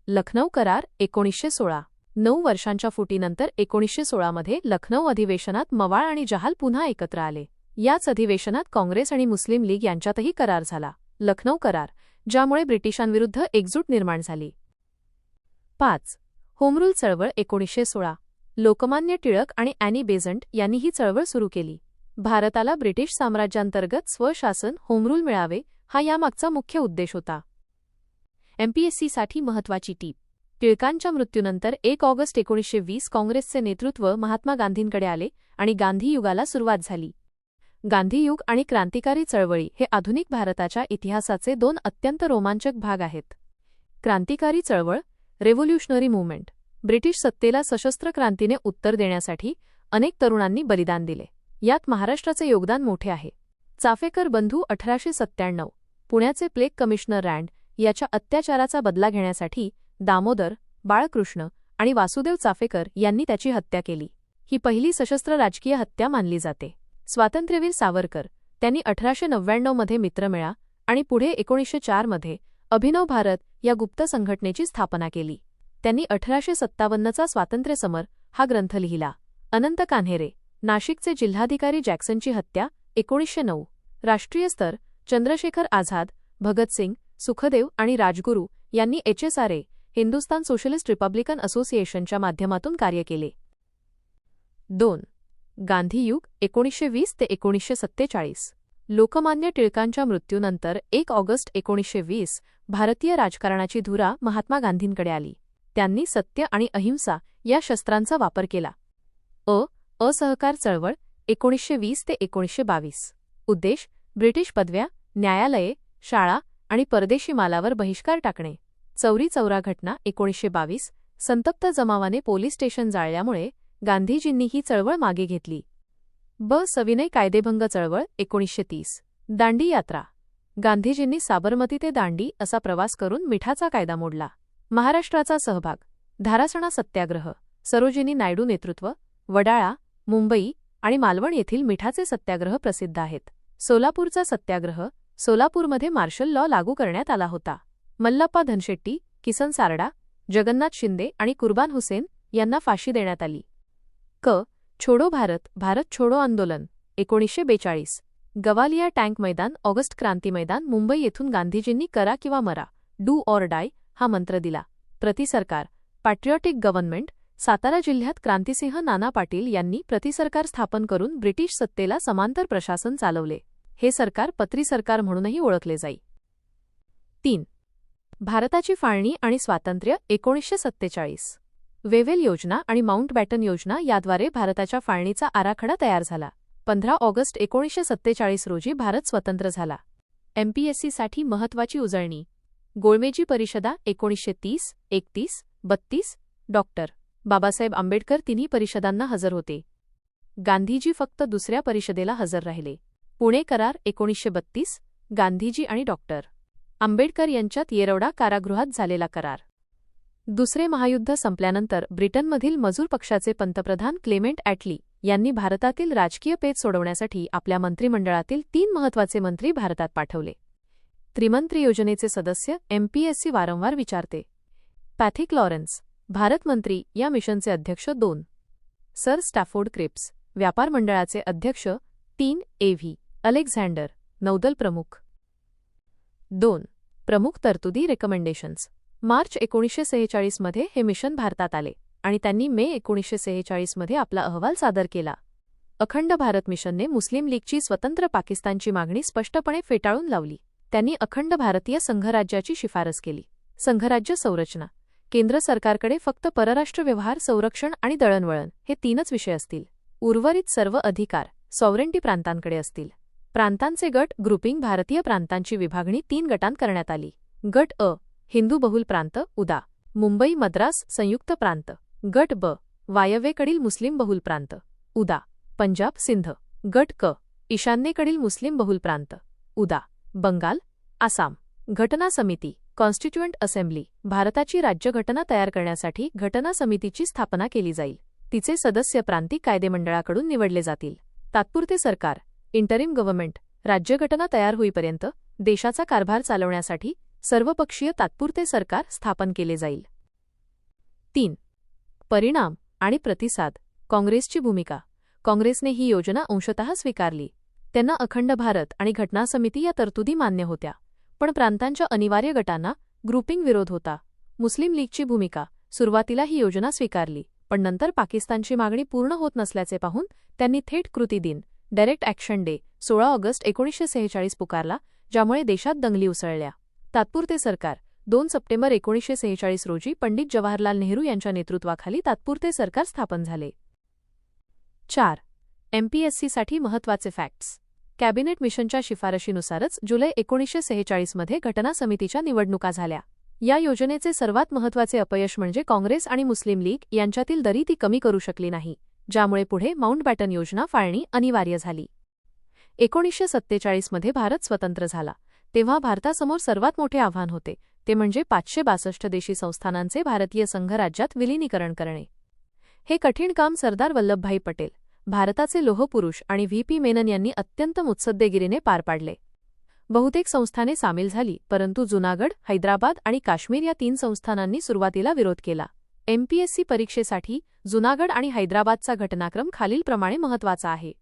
लखनौ करार 1916. 9 वर्षांच्या फुटीनंतर 1916मध्ये लखनौ अधिवेशनात मवाळ आणि जहाल पुन्हा एकत्र आले. याच अधिवेशनात काँग्रेस आणि मुस्लिम लीग यांच्यातही करार झाला, लखनौ करार, ज्यामुळे ब्रिटिशांविरुद्ध एकजूट निर्माण झाली. 5. होमरूल चळवळ 1916. लोकमान्य टिळक आणि ॲनी बेझंट यांनी ही चळवळ सुरू केली. भारताला ब्रिटिश साम्राज्याअंतर्गत स्वशासन, होमरूल मिळावे, हा यामागचा मुख्य उद्देश होता. एमपीएससीसाठी महत्त्वाची टीप. टिळकांच्या मृत्यूनंतर 1 ऑगस्ट 1920 काँग्रेसचे नेतृत्व महात्मा गांधींकडे आले आणि गांधी युगाला सुरुवात झाली. गांधी युग आणि क्रांतिकारी चळवळी हे आधुनिक भारताच्या इतिहासाचे 2 अत्यंत रोमांचक भाग आहेत. क्रांतिकारी चळवळ, रेव्होल्युशनरी मूव्हमेंट. ब्रिटिश सत्तेला सशस्त्र क्रांतीने उत्तर देण्यासाठी अनेक तरुणांनी बलिदान दिले. यात महाराष्ट्राचे योगदान मोठे आहे. चाफेकर बंधू 1897. पुण्याचे प्लेग कमिशनर रँड याच्या अत्याचाराचा बदला घेण्यासाठी दामोदर, बाळकृष्ण आणि वासुदेव चाफेकर यांनी त्याची हत्या केली. ही पहिली सशस्त्र राजकीय हत्या मानली जाते. स्वातंत्र्यवीर सावरकर, त्यांनी 1899मध्ये मित्रमेळा आणि पुढे 1904मध्ये अभिनव भारत या गुप्त संघटनेची स्थापना केली. त्यांनी 1857चा स्वातंत्र्यसमर हा ग्रंथ लिहिला. अनंत कान्हेरे, नाशिकचे जिल्हाधिकारी जॅक्सनची हत्या 1909. राष्ट्रीय स्तर चंद्रशेखर आझाद, भगतसिंग, सुखदेव आणि राजगुरू यांनी HSRA, हिंदुस्तान सोशलिस्ट रिपब्लिकन असोसिएशनच्या माध्यमातून कार्य केले. 2. गांधीयुग 1920 ते 1947. लोकमान्य टिळकांच्या मृत्यूनंतर 1 ऑगस्ट 1920 भारतीय राजकारणाची धुरा महात्मा गांधींकडे आली. त्यांनी सत्य आणि अहिंसा या शस्त्रांचा वापर केला. असहकार चळवळ 1920 ते 1922. उद्देश: ब्रिटिश पदव्या, न्यायालये, शाळा आणि परदेशी मालावर बहिष्कार टाकणे. चौरी चौरा घटना 1922. संतप्त जमावाने पोलीस स्टेशन जाळल्यामुळे गांधीजींनी ही चळवळ मागे घेतली. सविनय कायदेभंग चळवळ 1930. दांडी यात्रा. गांधीजींनी साबरमती ते दांडी असा प्रवास करून मिठाचा कायदा मोडला. महाराष्ट्राचा सहभाग. धारासणा सत्याग्रह. सरोजिनी नायडू नेतृत्व. वडाळा, मुंबई आणि मालवण येथील मिठाचे सत्याग्रह प्रसिद्ध आहेत. सोलापूरचा सत्याग्रह. सोलापूरमध्ये मार्शल लॉ लागू करण्यात आला होता. मल्लप्पा धनशेट्टी, किसन सारडा, जगन्नाथ शिंदे आणि कुर्बान हुसेन यांना फाशी देण्यात आली. छोडो भारत, भारत छोडो आंदोलन 1942. गवालिया टँक मैदान, ऑगस्ट क्रांती मैदान, मुंबई येथून गांधीजींनी करा किंवा मरा, डू ऑर डाय हा मंत्र दिला. प्रतिसरकार. Patriotic government. सातारा जिल्ह्यात क्रांतिसिंह नाना पाटील यांनी प्रतिसरकार स्थापन करून ब्रिटिश सत्तेला समांतर प्रशासन चालवले. हे सरकार पत्री सरकार म्हणूनही ओळखले जाई. 3. भारताची फाळणी आणि स्वातंत्र्य 1947. वेव्हेल योजना आणि माउंटबॅटन योजना याद्वारे भारताच्या फाळणीचा आराखडा तयार झाला. 15 ऑगस्ट 1947 रोजी भारत स्वतंत्र झाला. एमपीएससीसाठी महत्त्वाची उजळणी. गोळमेजी परिषदा 1930, 31, 32. डॉक्टर बाबासाहेब आंबेडकर तिन्ही परिषदांना हजर होते. गांधीजी फक्त दुसऱ्या परिषदेला हजर राहिले. पुणे करार 1932. गांधीजी आणि डॉक्टर आंबेडकर यांच्यात येरवडा कारागृहात झालेला करार. दुसरे महायुद्ध संपल्यानंतर ब्रिटनमधील मजूर पक्षाचे पंतप्रधान क्लेमेंट ॲटली यांनी भारतातील राजकीय पेच सोडवण्यासाठी आपल्या मंत्रिमंडळातील 3 महत्त्वाचे मंत्री भारतात पाठवले. त्रिमंत्री योजनेचे सदस्य एमपीएससी वारंवार विचारते. पॅथिक लॉरेन्स, भारत मंत्री या मिशनचे अध्यक्ष 2. सर स्टॅफोर्ड क्रिप्स, व्यापार मंडळाचे अध्यक्ष 3. एव्ही अलेक्झांडर, नौदल प्रमुख. 2. प्रमुख तरतुदी रेकमेंडेशन्स. मार्च 1946 मध्ये हे मिशन भारतात आले आणि त्यांनी मे 1946 मध्ये आपला अहवाल सादर केला. अखंड भारत मिशनने मुस्लिम लीगची स्वतंत्र पाकिस्तानची मागणी स्पष्टपणे फेटाळून लावली. त्यांनी अखंड भारतीय संघराज्याची शिफारस केली. संघराज्य संरचना. केंद्र सरकारकडे फक्त परराष्ट्र व्यवहार, संरक्षण आणि दळणवळण हे 3च विषय असतील. उर्वरित सर्व अधिकार सॉव्हरेंटी प्रांतांकडे असतील. प्रांतांचे गट ग्रुपिंग. भारतीय प्रांतांची विभागणी 3 गटांत करण्यात आली. गट अ हिंदू बहुल प्रांत, उदा. मुंबई मद्रास संयुक्त प्रांत. गट ब वायव्येकडील मुस्लिम बहुल प्रांत, उदा. पंजाब सिंध. गट क ईशान्येकडील मुस्लिम बहुल प्रांत, उदा. बंगाल आसाम. घटना समिती कॉन्स्टिट्युएंट असेंब्ली. भारताची राज्यघटना तयार करण्यासाठी घटना समितीची स्थापना केली जाईल. तिचे सदस्य प्रांतिक कायदेमंडळाकडून निवडले जातील. तात्पुरते सरकार इंटरिम गव्हर्नमेंट. राज्यघटना तयार होईपर्यंत देशाचा कारभार चालवण्यासाठी सर्वपक्षीय तात्पुरते सरकार स्थापन केले जाईल. 3. परिणाम आणि प्रतिसाद. काँग्रेसची भूमिका. काँग्रेसने ही योजना अंशतः स्वीकारली. त्यांना अखंड भारत आणि घटना समिती या तरतुदी मान्य होत्या. पण प्रांतांच्या अनिवार्य गटांना ग्रुपिंग विरोध होता. मुस्लिम लीगची भूमिका. सुरुवातीला ही योजना स्वीकारली, पण नंतर पाकिस्तानची मागणी पूर्ण होत नसल्याचे पाहून त्यांनी थेट कृती दिन डायरेक्ट ॲक्शन डे 16 ऑगस्ट 1946 पुकारला, ज्यामुळे देशात दंगली उसळल्या. तात्पुरते सरकार. 2 सप्टेंबर 1946 रोजी पंडित जवाहरलाल नेहरू यांच्या नेतृत्वाखाली तात्पुरते सरकार स्थापन झाले. 4. एमपीएससीसाठी महत्त्वाचे फॅक्ट्स. कॅबिनेट मिशनच्या शिफारशीनुसारच जुलै 1946 मध्ये घटना समितीच्या निवडणुका झाल्या. या योजनेचे सर्वात महत्त्वाचे अपयश म्हणजे काँग्रेस आणि मुस्लिम लीग यांच्यातील दरी ती कमी करू शकली नाही, ज्यामुळे पुढे माउंटबॅटन योजना फाळणी अनिवार्य झाली. 1947 मध्ये भारत स्वतंत्र झाला तेव्हा भारतासमोर सर्वात मोठे आव्हान होते, ते म्हणजे 562 देशी संस्थानांचे भारतीय संघराज्यात विलीनीकरण करणे. हे कठीण काम सरदार वल्लभभाई पटेल, भारताचे लोहपुरुष आणि व्ही.पी. मेनन यांनी अत्यंत मुत्सद्देगिरीने पार पाडले. बहुतेक संस्थाने सामील झाली, परंतु जुनागड, हैदराबाद आणि काश्मीर या 3 संस्थानांनी सुरुवातीला विरोध केला. एमपीएससी परीक्षेसाठी जुनागड आणि हैदराबादचा घटनाक्रम खालीलप्रमाणे महत्त्वाचा आहे.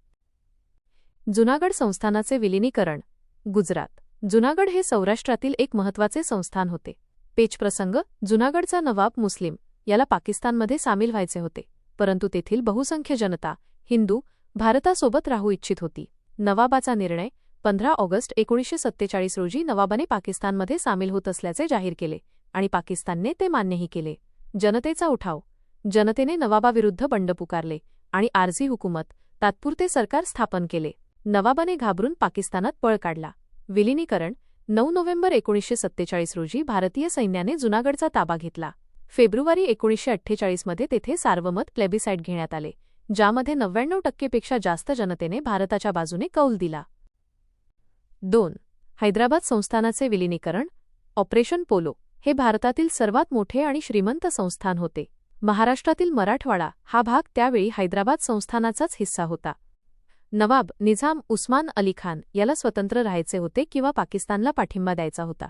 जुनागड संस्थानाचे विलीनीकरण. गुजरात. जुनागड हे सौराष्ट्रातील एक महत्त्वाचे संस्थान होते. पेचप्रसंग. जुनागडचा नवाब मुस्लिम याला पाकिस्तानमध्ये सामील व्हायचे होते, परंतु तेथील बहुसंख्य जनता हिंदू भारतासोबत राहू इच्छित होती. नवाबाचा निर्णय. 15 ऑगस्ट 1947 रोजी नवाबाने पाकिस्तानमध्ये सामील होत असल्याचे जाहीर केले आणि पाकिस्तानने ते मान्यही केले. जनतेचा उठाव. जनतेने नवाबाविरुद्ध बंड पुकारले आणि आरझी हुकूमत तात्पुरते सरकार स्थापन केले. नवाबाने घाबरून पाकिस्तानात पळ काढला. विलिनीकरण 9 नोव्हेंबर 1947 रोजी भारतीय सैन्याने जुनागडचा ताबा घेतला. फेब्रुवारी 1948 मध्ये तेथे सार्वमत प्लेबिसाइट घेण्यात आले, ज्यामध्ये 99% पेक्षा जास्त जनतेने भारताच्या बाजूने कौल दिला. 2. हैदराबाद संस्थानाचे विलिनीकरण. ऑपरेशन पोलो हे भारतातील सर्वात मोठे आणि श्रीमंत संस्थान होते. महाराष्ट्रातील मराठवाडा हा भाग त्यावेळी हैदराबाद संस्थानाचाच हिस्सा होता. नवाब निझाम उस्मान अली खान याला स्वतंत्र राहायचे होते किंवा पाकिस्तानला पाठिंबा द्यायचा होता.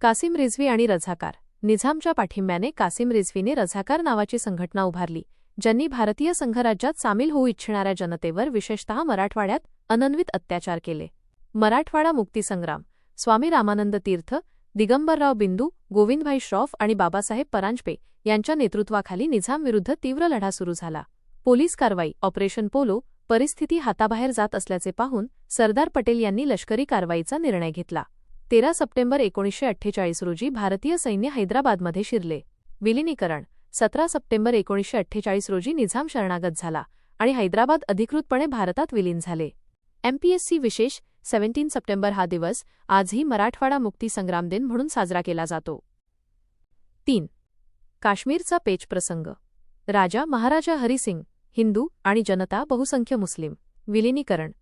कासिम रिझवी आणि रझाकार. निझामच्या पाठिंब्याने कासिम रिझवीने रझाकार नावाची संघटना उभारली, ज्यांनी भारतीय संघराज्यात सामील होऊ इच्छिणाऱ्या जनतेवर विशेषतः मराठवाड्यात अनन्वित अत्याचार केले. मराठवाडा मुक्तीसंग्राम. स्वामी रामानंद तीर्थ, दिगंबरराव बिंदू, गोविंदभाई श्रॉफ आणि बाबासाहेब परांजपे यांच्या नेतृत्वाखाली निझामविरुद्ध तीव्र लढा सुरू झाला. पोलीस कारवाई. Operation polo. परिस्थिती हाताबाहेर जात असल्याचे पाहून सरदार पटेल यांनी लष्करी कारवाईचा निर्णय घेतला. 13 सप्टेंबर 1948 रोजी भारतीय सैन्य हैदराबादमध्ये शिरले. विलिनीकरण. 17 सप्टेंबर 1948 रोजी निझाम शरणागत झाला आणि हैदराबाद अधिकृतपणे भारतात विलीन झाले. MPSC विशेष 17 सप्टेंबर हा दिवस आजही मराठवाडा मुक्ती संग्राम दिन म्हणून साजरा केला जातो. 3. काश्मीरचा पेच प्रसंग. राजा महाराजा हरिसिंग हिंदू आणि जनता बहुसंख्य मुस्लिम. विलिनीकरण.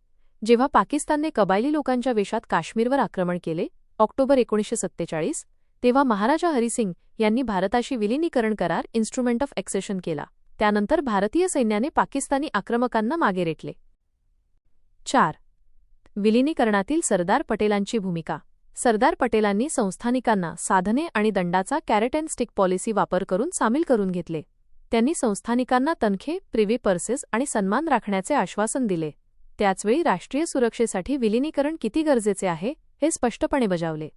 जेव्हा पाकिस्तानने कबायली लोकांच्या वेशात काश्मीरवर आक्रमण केले ऑक्टोबर 1947, तेव्हा महाराजा हरिसिंग यांनी भारताशी विलिनीकरण करार इन्स्ट्रुमेंट ऑफ एक्सेशन केला. त्यानंतर भारतीय सैन्याने पाकिस्तानी आक्रमकांना मागे रेटले. 4. विलिनीकरणातील सरदार पटेलांची भूमिका. सरदार पटेलांनी संस्थानिकांना साधने आणि दंडाचा कॅरेट अँड स्टिक पॉलिसी वापर करून सामील करून घेतले. त्यांनी संस्थानिकांना तनखे, प्रिव्ही पर्सेस आणि सन्मान राखण्याचे आश्वासन दिले. त्याचवेळी राष्ट्रीय सुरक्षेसाठी विलिनीकरण किती गरजेचे आहे हे स्पष्टपणे बजावले.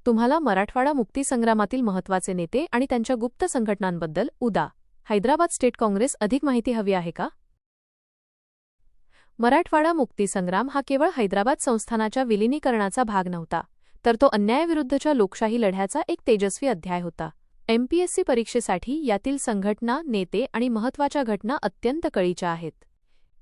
तुम्हाला मराठवाडा मुक्तीसंग्रामातील महत्त्वाचे नेते आणि त्यांच्या गुप्त संघटनांबद्दल उदा. हैदराबाद स्टेट काँग्रेस अधिक माहिती हवी आहे का? मराठवाडा मुक्तीसंग्राम हा केवळ हैदराबाद संस्थानाच्या विलिनीकरणाचा भाग नव्हता, तर तो अन्यायाविरुद्धच्या लोकशाही लढ्याचा एक तेजस्वी अध्याय होता. MPSC परीक्षेसाठी यातील संघटना, नेते आणि महत्त्वाच्या घटना अत्यंत कळीच्या आहेत.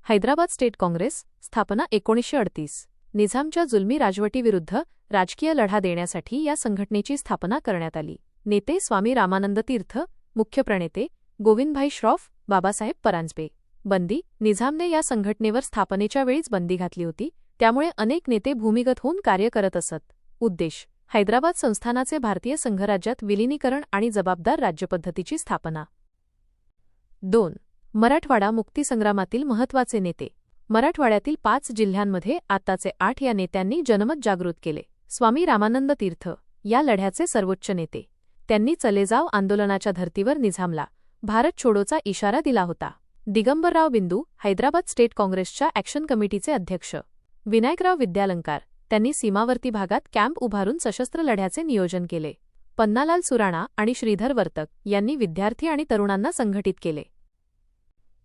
हैदराबाद स्टेट काँग्रेस स्थापना 1938. निझामच्या जुलमी राजवटीविरुद्ध राजकीय लढा देण्यासाठी या संघटनेची स्थापना करण्यात आली. नेते स्वामी रामानंद तीर्थ. मुख्य प्रणेते गोविंदभाई श्रॉफ, बाबासाहेब परांजपे. बंदी. निझामने या संघटनेवर स्थापनेच्या वेळीच बंदी घातली होती, त्यामुळे अनेक नेते भूमिगत होऊन कार्य करत असत. उद्देश. हैदराबाद संस्थानाचे भारतीय संघराज्यात विलिनीकरण आणि जबाबदार राज्यपद्धतीची स्थापना. 2. मराठवाडा मुक्तीसंग्रामातील महत्त्वाचे नेते. मराठवाड्यातील 5 जिल्ह्यांमध्ये आताचे 8 या नेत्यांनी जनमत जागृत केले. स्वामी रामानंद तीर्थ या लढ्याचे सर्वोच्च नेते. त्यांनी चलेजाव आंदोलनाच्या धर्तीवर निझामला भारत छोडोचा इशारा दिला होता. दिगंबरराव बिंदू हैदराबाद स्टेट काँग्रेसच्या ॲक्शन कमिटीचे अध्यक्ष. विनायकराव विद्यालंकार. त्यांनी सीमावर्ती भागात कॅम्प उभारून सशस्त्र लढ्याचे नियोजन केले. पन्नालाल सुराणा आणि श्रीधर वर्तक यांनी विद्यार्थी आणि तरुणांना संघटित केले.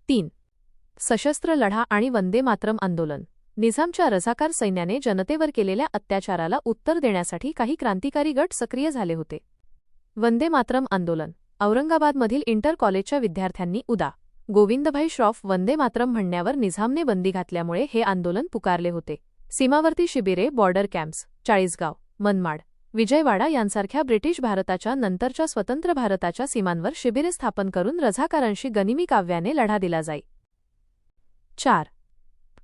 3. सशस्त्र लढा आणि वंदे मातरम आंदोलन. निझामच्या रझाकार सैन्याने जनतेवर केलेल्या अत्याचाराला उत्तर देण्यासाठी काही क्रांतिकारी गट सक्रिय झाले होते. वंदे मातरम आंदोलन. औरंगाबादमधील इंटर कॉलेजच्या विद्यार्थ्यांनी उदा. गोविंदभाई श्रॉफ वंदे मातरम म्हणण्यावर निझामने बंदी घातल्यामुळे हे आंदोलन पुकारले होते. सीमावर्ती शिबिरे, बॉर्डर कॅम्प्स, चाळीसगाव, मनमाड, विजयवाडा यांसारख्या ब्रिटिश भारताच्या नंतरच्या स्वतंत्र भारताच्या सीमांवर शिबिरे स्थापन करून रझाकारांशी गनिमी काव्याने लढा दिला जाई. 4.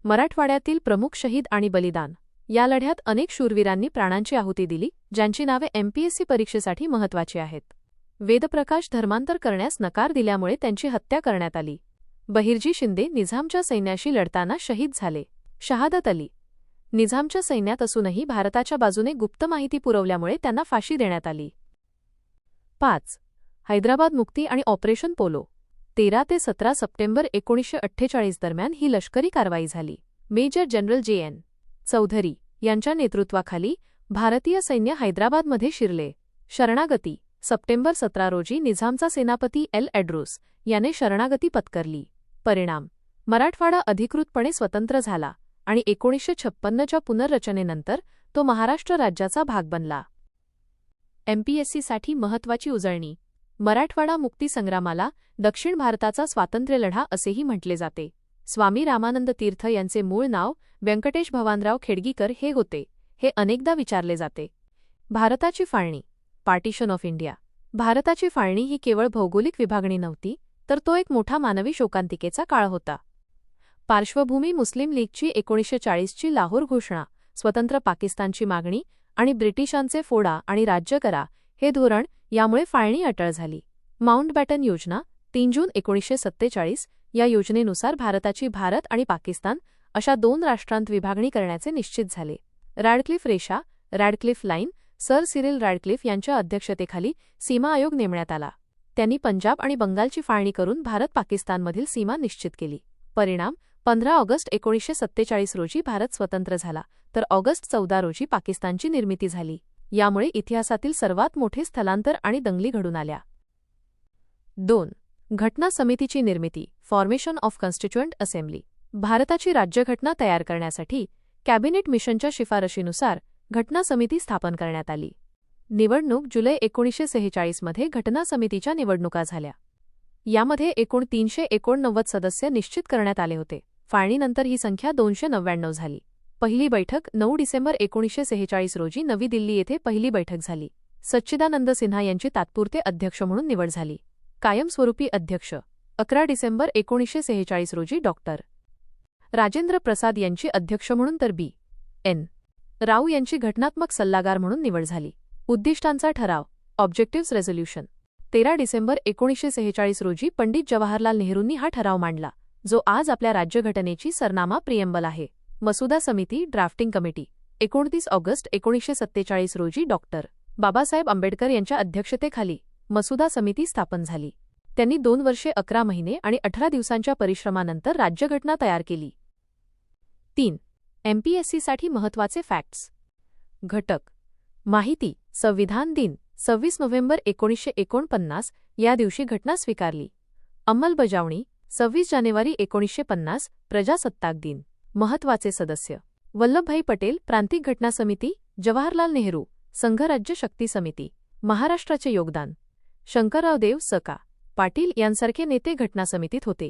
मराठवाड्यातील प्रमुख शहीद आणि बलिदान. या लढ्यात अनेक शूरवीरांनी प्राणांची आहुती दिली, ज्यांची नावे MPSC परीक्षेसाठी महत्त्वाची आहेत. वेदप्रकाश धर्मांतर करण्यास नकार दिल्यामुळे त्यांची हत्या करण्यात आली. बहिर्जी शिंदे निझामच्या सैन्याशी लढताना शहीद झाले. शहादत अली निझामच्या सैन्यात असूनही भारताच्या बाजूने गुप्त माहिती पुरवल्यामुळे त्यांना फाशी देण्यात आली. 5. हैदराबाद मुक्ती आणि ऑपरेशन पोलो. 13 ते 17 सप्टेंबर 1948 दरम्यान ही लष्करी कारवाई झाली. मेजर जनरल JN चौधरी यांच्या नेतृत्वाखाली भारतीय सैन्य हैदराबादमध्ये शिरले. शरणागती. सप्टेंबर 17 रोजी निझामचा सेनापती L. एड्रोस याने शरणागती पत्करली. परिणाम. मराठवाडा अधिकृतपणे स्वतंत्र झाला आणि 1956च्या पुनर्रचनेनंतर तो महाराष्ट्र राज्याचा भाग बनला. MPSCसाठी महत्त्वाची उजळणी. मराठवाडा मुक्ती संग्रामाला दक्षिण भारताचा स्वातंत्र्यलढा असेही म्हटले जाते. स्वामी रामानंद तीर्थ यांचे मूळ नाव व्यंकटेश भवानराव खेडगीकर हे होते, हे अनेकदा विचारले जाते. भारताची फाळणी, पार्टिशन ऑफ इंडिया. भारताची फाळणी ही केवळ भौगोलिक विभागणी नव्हती, तर तो एक मोठा मानवी शोकांतिकेचा काळ होता. पार्श्वभूमी मुस्लिम लीगची 1940ची लाहोर घोषणा, स्वतंत्र पाकिस्तानची मागणी आणि ब्रिटिशांचे फोडा आणि राज्य करा हे धोरण यामुळे फाळणी अटळ झाली. माउंटबॅटन योजना 3 जून 1947 या योजनेनुसार भारताची भारत आणि पाकिस्तान अशा 2 राष्ट्रांत विभागणी करण्याचे निश्चित झाले. रॅडक्लिफ रेषा, Radcliffe line, sir Cyril Radcliffe यांच्या अध्यक्षतेखाली सीमा आयोग नेमण्यात आला. त्यांनी पंजाब आणि बंगालची फाळणी करून भारत-पाकिस्तानमधील सीमा निश्चित केली. परिणाम 15 ऑगस्ट 1947 रोजी भारत स्वतंत्र झाला, तर ऑगस्ट 14 रोजी पाकिस्तानची निर्मिती झाली. यामुळे इतिहासातील सर्वात मोठे स्थलांतर आणि दंगली घडून आल्या. 2. घटना समितीची निर्मिती, फॉर्मेशन ऑफ कॉन्स्टिट्युएंट असेंब्ली. भारताची राज्यघटना तयार करण्यासाठी कॅबिनेट मिशनच्या शिफारशीनुसार घटना समिती स्थापन करण्यात आली. निवडणूक जुलै 1946 मध्ये घटना समितीच्या निवडणुका झाल्या. यामध्ये एकूण 389 सदस्य निश्चित करण्यात आले होते. फाळणीनंतर ही संख्या 299 झाली. पहिली बैठक 9 डिसेंबर 1946 रोजी नवी दिल्ली येथे पहिली बैठक झाली. सच्चिदानंद सिन्हा यांची तात्पुरते अध्यक्ष म्हणून निवड झाली. कायमस्वरूपी अध्यक्ष 11 डिसेंबर 1946 रोजी डॉक्टर राजेंद्र प्रसाद यांची अध्यक्ष म्हणून तर बी. एन. राव यांची घटनात्मक सल्लागार म्हणून निवड झाली. उद्दिष्टांचा ठराव, ऑब्जेक्टिव्हज रेझोल्यूशन 13 डिसेंबर 1946 रोजी पंडित जवाहरलाल नेहरूंनी हा ठराव मांडला, जो आज आपल्या राज्यघटनेची सरनामा प्रिएम्बल आहे. मसुदा समिती, ड्राफ्टिंग कमिटी 29 ऑगस्ट 1947 रोजी डॉक्टर बाबासाहेब आंबेडकर यांच्या अध्यक्षतेखाली मसुदा समिती स्थापन झाली. त्यांनी 2 वर्षे 11 महिने आणि 18 दिवसांच्या परिश्रमानंतर राज्यघटना तयार केली. 3. एमपीएससीसाठी महत्त्वाचे फॅक्ट्स. घटक माहिती. संविधान दिन 26 नोव्हेंबर 1949 या दिवशी घटना स्वीकारली. अंमलबजावणी 26 जानेवारी 1950 प्रजासत्ताक दिन. महत्त्वाचे सदस्य: वल्लभभाई पटेल, प्रांतिक घटना समिती, जवाहरलाल नेहरू, संघराज्य शक्ती समिती. महाराष्ट्राचे योगदान: शंकरराव देव, स.का. पाटील यांसारखे नेते घटना समितीत होते.